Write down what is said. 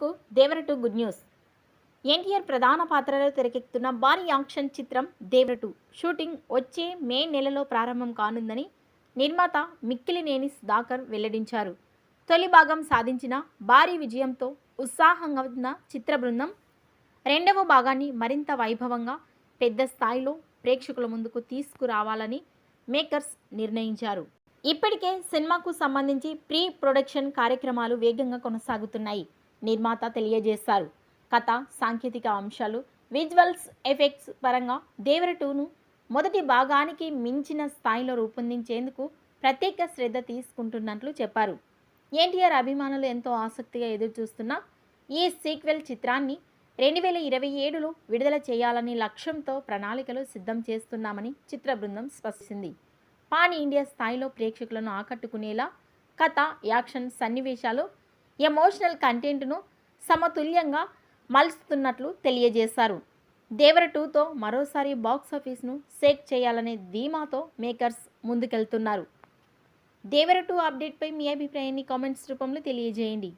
అభిమానులకు దేవర 2 good news. NTR ప్రధాన పాత్రలో తెరకెక్కుతున్న భారీ యాక్షన్ చిత్రం దేవర 2 షూటింగ్ వచ్చే మే నెలలో ప్రారంభం కానుందని నిర్మాత మిక్కిలినేని సుధాకర్ వెల్లడించారు. తొలి భాగం సాధించిన భారీ విజయంతో ఉత్సాహంగా ఉన్న చిత్ర బృందం రెండవ భాగాన్ని మరింత వైభవంగా, పెద్ద స్థాయిలో ప్రేక్షకుల ముందుకు తీసుకురావాలని మేకర్స్ నిర్ణయించారు. ఇప్పటికే సినిమాకు సంబంధించి ప్రీ ప్రొడక్షన్ కార్యక్రమాలు వేగంగా కొనసాగుతున్నాయి. నిర్మాత తెలియజేశారు. కథ, సాంకేతిక అంశాలు, విజువల్స్ ఎఫెక్ట్స్ పరంగా దేవర 2ను మొదటి భాగానికి మించిన స్థాయిలో రూపొందించేందుకు ప్రత్యేక శ్రద్ధ తీసుకుంటున్నట్లు చెప్పారు. ఎన్టీఆర్ అభిమానులు ఎంతో ఆసక్తిగా ఎదురుచూస్తున్న ఈ సీక్వెల్ చిత్రాన్ని 2027లో విడుదల చేయాలని లక్ష్యంతో ప్రణాళికలు సిద్ధం చేస్తున్నామని చిత్ర బృందం స్పష్టించింది. పాన్ ఇండియా స్థాయిలో ప్రేక్షకులను ఆకట్టుకునేలా కథ, యాక్షన్ సన్నివేశాలు, ఎమోషనల్ కంటెంట్ను సమతుల్యంగా మలుస్తున్నట్లు తెలియజేశారు. దేవర 2తో మరోసారి బాక్సాఫీస్ను షేక్ చేయాలనే ధీమాతో మేకర్స్ ముందుకెళ్తున్నారు. దేవర 2 అప్డేట్పై మీ అభిప్రాయాన్ని కామెంట్స్ రూపంలో తెలియజేయండి.